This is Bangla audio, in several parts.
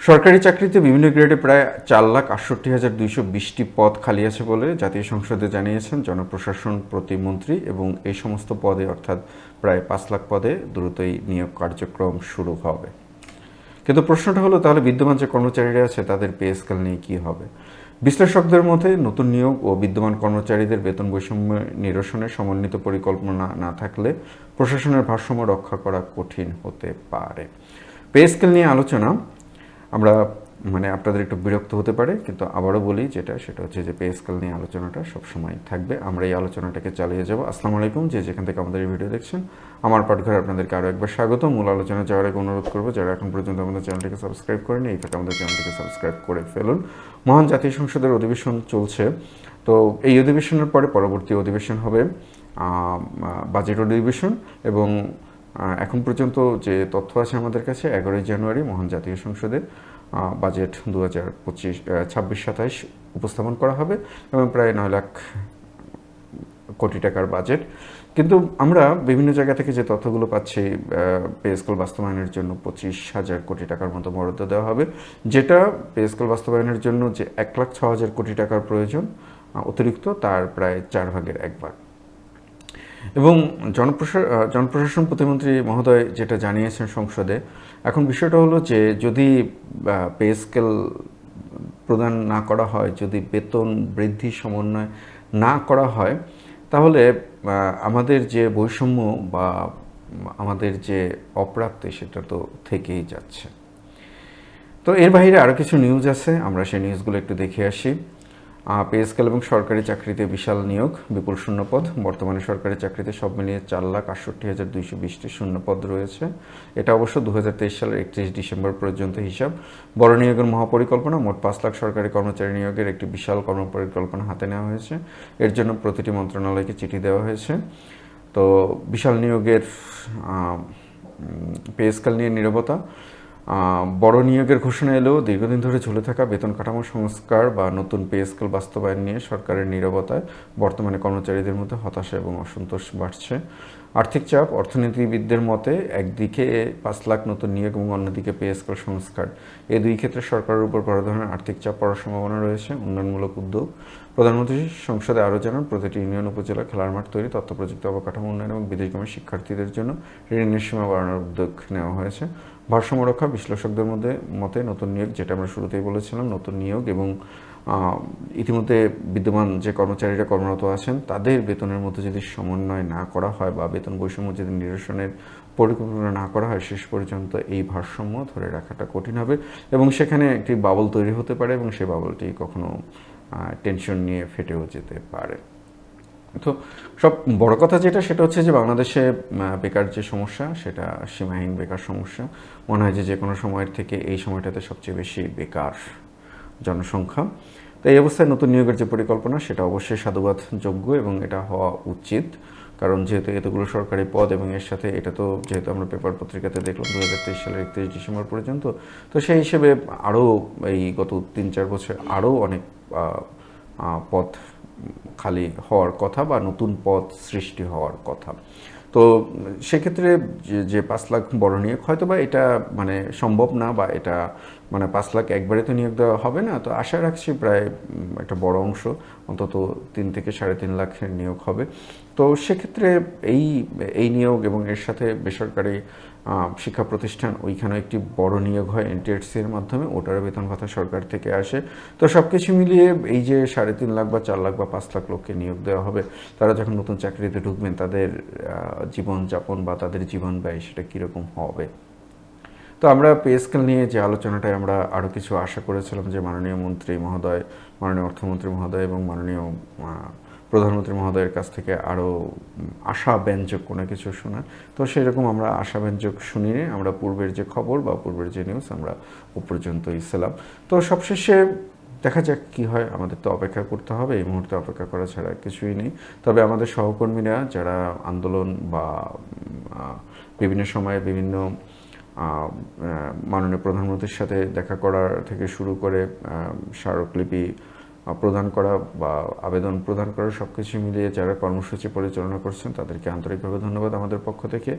সরকারি চাকরিতে বিভিন্ন গ্রেডে প্রায় 4,68,220টি পদ খালি আছে বলে জাতীয় সংসদে জানিয়েছেন জনপ্রশাসন প্রতিমন্ত্রী এবং এই সমস্ত পদে অর্থাৎ প্রায় 5 লাখ পদে দ্রুতই নিয়োগ কার্যক্রম শুরু হবে। কিন্তু প্রশ্নটা হলো তাহলে বিদ্যমান যে কর্মচারীরা আছে তাদের পে স্কেল নিয়ে কী হবে? বিশ্লেষকদের মতে নতুন নিয়োগ ও বিদ্যমান কর্মচারীদের বেতন বৈষম্য নিরসনে সমন্বিত পরিকল্পনা না থাকলে প্রশাসনের ভারসাম্য রক্ষা করা কঠিন হতে পারে। পে স্কেল নিয়ে আলোচনা আমরা আপনাদের একটু বিরক্ত হতে পারে, কিন্তু আবারও বলি সেটা হচ্ছে যে পে স্কেল নিয়ে আলোচনাটা সবসময় থাকবে। আমরা এই আলোচনাটাকে চালিয়ে যাব। আসসালামু আলাইকুম, যেখান থেকে আমাদের এই ভিডিও দেখছেন, আমার পাঠঘরে আপনাদেরকে আরও একবার স্বাগত। মূল আলোচনা যাওয়ার আগে অনুরোধ করবো, যারা এখন পর্যন্ত আমাদের চ্যানেলটিকে সাবস্ক্রাইব করেনি, এই ফাঁকে আমাদের চ্যানেলটিকে সাবস্ক্রাইব করে ফেলুন। মহান জাতীয় সংসদের অধিবেশন চলছে, তো এই অধিবেশনের পরে পরবর্তী অধিবেশন হবে বাজেট অধিবেশন, এবং এখন পর্যন্ত যে তথ্য আছে আমাদের কাছে 11ই জানুয়ারি মহান জাতীয় সংসদে বাজেট 2026-27 উপস্থাপন করা হবে এবং প্রায় 9 লাখ কোটি টাকার বাজেট। কিন্তু আমরা বিভিন্ন জায়গা থেকে যে তথ্যগুলো পাচ্ছি, পে স্কেল বাস্তবায়নের জন্য 25,000 কোটি টাকার মতো বরাদ্দ দেওয়া হবে, যেটা পে স্কেল বাস্তবায়নের জন্য যে 1,06,000 কোটি টাকার প্রয়োজন অতিরিক্ত, তার প্রায় 4 ভাগের 1 ভাগ। এবং জনপ্রশাসন প্রতিমন্ত্রী মহোদয় যেটা জানিয়েছেন সংসদে, এখন বিষয়টা হলো যে যদি পে স্কেল প্রদান না করা হয়, যদি বেতন বৃদ্ধি সমন্বয় না করা হয়, তাহলে আমাদের যে বৈষম্য বা আমাদের যে অপ্রাপ্তি সেটা তো থেকেই যাচ্ছে। তো এর বাইরে আরও কিছু নিউজ আছে, আমরা সেই নিউজগুলো একটু দেখে আসি। পে স্কেল এবং সরকারি চাকরিতে বিশাল নিয়োগ, বিপুল শূন্যপদ। বর্তমানে সরকারি চাকরিতে সব মিলিয়ে 4,68,220টি শূন্যপদ রয়েছে। এটা অবশ্য 2023 সালের 31 ডিসেম্বর পর্যন্ত হিসাব। বড় নিয়োগের মহাপরিকল্পনা, মোট 5 লাখ সরকারি কর্মচারী নিয়োগের একটি বিশাল কর্মপরিকল্পনা হাতে নেওয়া হয়েছে। এর জন্য প্রতিটি মন্ত্রণালয়কে চিঠি দেওয়া হয়েছে। তো বিশাল নিয়োগের পে স্কেল নিয়ে নীরবতা। বড় নিয়োগের ঘোষণা এলেও দীর্ঘদিন ধরে ঝুলে থাকা বেতন কাঠামো সংস্কার বা নতুন পে স্কেল বাস্তবায়ন নিয়ে সরকারের নীরবতায় বর্তমানে কর্মচারীদের মধ্যে হতাশা এবং অসন্তোষ বাড়ছে। আর্থিক চাপ, অর্থনীতিবিদদের মতে একদিকে 5 লাখ নতুন নিয়োগ এবং অন্যদিকে পে স্কেল সংস্কার, এই দুই ক্ষেত্রে সরকারের উপর বড় ধরনের আর্থিক চাপ পড়ার সম্ভাবনা রয়েছে। উন্নয়নমূলক উদ্যোগ, প্রধানমন্ত্রী সংসদে আরও জানান, প্রতিটি ইউনিয়ন উপজেলা খেলার মাঠ তৈরি, তথ্য প্রযুক্তি অবকাঠামো উন্নয়ন এবং বিদেশগামী শিক্ষার্থীদের জন্য ঋণের সীমা বাড়ানোর উদ্যোগ নেওয়া হয়েছে। ভারসাম্য রক্ষা, বিশ্লেষকদের মতে নতুন নিয়োগ, যেটা আমরা শুরুতেই বলেছিলাম, নতুন নিয়োগ এবং ইতিমধ্যে বিদ্যমান যে কর্মচারীরা কর্মরত আছেন তাদের বেতনের মধ্যে যদি সমন্বয় না করা হয় বা বেতন বৈষম্য যদি নিরসনের পরিকল্পনা না করা হয়, শেষ পর্যন্ত এই ভারসাম্য ধরে রাখাটা কঠিন হবে এবং সেখানে একটি বাবল তৈরি হতে পারে এবং সেই বাবলটি কখনো টেনশন নিয়ে ফেটেও যেতে পারে। তো সব বড় কথা সেটা হচ্ছে যে বাংলাদেশে বেকার যে সমস্যা, সেটা সীমাহীন বেকার সমস্যা। মনে হয় যে কোনো সময়ের থেকে এই সময়টাতে সবচেয়ে বেশি বেকার জনসংখ্যা। তো এই অবস্থায় নতুন নিয়োগের যে পরিকল্পনা, সেটা অবশ্যই সাধুবাদযোগ্য এবং এটা হওয়া উচিত, কারণ যেহেতু এতগুলো সরকারি পদ এবং এর সাথে এটা তো যেহেতু আমরা পেপার পত্রিকাতে দেখলাম 2023 সালের 31 ডিসেম্বর পর্যন্ত, তো সেই হিসেবে আরও এই গত 3-4 বছর আরও অনেক পদ খালি হওয়ার কথা বা নতুন পদ সৃষ্টি হওয়ার কথা। তো সেক্ষেত্রে যে 5 লাখ বড় নিয়োগ হয়তো বা এটা সম্ভব না, বা এটা 5 লাখ একবারে তো নিয়োগ দেওয়া হবে না। তো আশা রাখছি প্রায় একটা বড় অংশ, অন্তত 3 থেকে 3.5 লাখের নিয়োগ হবে। তো সেক্ষেত্রে এই নিয়োগ এবং এর সাথে বেসরকারি শিক্ষা প্রতিষ্ঠান, ওইখানে একটি বড় নিয়োগ হয় এনটিআরসির মাধ্যমে, ওটার বেতন ভাতা সরকার থেকে আসে। তো সব কিছু মিলিয়ে এই যে 3.5 লাখ বা 4 লাখ বা 5 লাখ লোককে নিয়োগ দেওয়া হবে, তারা যখন নতুন চাকরিতে ঢুকবেন তাদের জীবনযাপন বা তাদের জীবন ব্যয় সেটা কীরকম হবে। তো আমরা পে স্কেল নিয়ে যে আলোচনাটায় আমরা আরও কিছু আশা করেছিলাম যে মাননীয় মন্ত্রী মহোদয়, মাননীয় অর্থমন্ত্রী মহোদয় এবং মাননীয় প্রধানমন্ত্রী মহোদয়ের কাছ থেকে আরও আশাব্যঞ্জক কোনো কিছু শোনা, তো সেরকম আমরা আশাব্যঞ্জক শুনিনি। আমরা পূর্বের যে খবর বা পূর্বের যে নিউজ আমরা ও পর্যন্তই ছিলাম। তো সবশেষে দেখা যাক কী হয়, আমাদের তো অপেক্ষা করতে হবে, এই মুহূর্তে অপেক্ষা করা ছাড়া কিছুই নেই। তবে আমাদের সহকর্মীরা যারা আন্দোলন বা বিভিন্ন সময়ে বিভিন্ন মাননীয় প্রধানমন্ত্রীর সাথে দেখা করার থেকে শুরু করে স্মারকলিপি প্রদান করা বা আবেদন প্রদান করা, সব কিছু মিলিয়ে যারা কর্মসূচি পরিচালনা করছেন তাদেরকে আন্তরিকভাবে ধন্যবাদ আমাদের পক্ষ থেকে।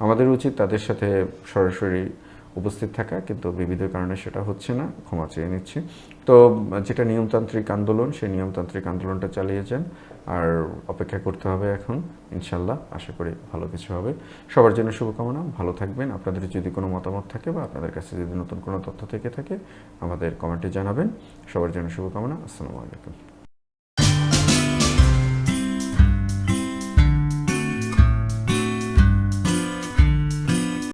আমাদের উচিত তাদের সাথে সরাসরি উপস্থিত থাকা, কিন্তু বিবিধ কারণে সেটা হচ্ছে না, ক্ষমা চেয়ে নিচ্ছি। তো যেটা নিয়মতান্ত্রিক আন্দোলন, সেই নিয়মতান্ত্রিক আন্দোলনটা চালিয়ে যান, আর অপেক্ষা করতে হবে এখন। ইনশাল্লাহ আশা করি ভালো কিছু হবে। সবার জন্য শুভকামনা, ভালো থাকবেন। আপনাদের যদি কোনো মতামত থাকে বা আপনাদের কাছে যদি নতুন কোনো তথ্য থেকে থাকে আমাদের কমেন্টে জানাবেন। সবার জন্য শুভকামনা। আসসালামু আলাইকুম।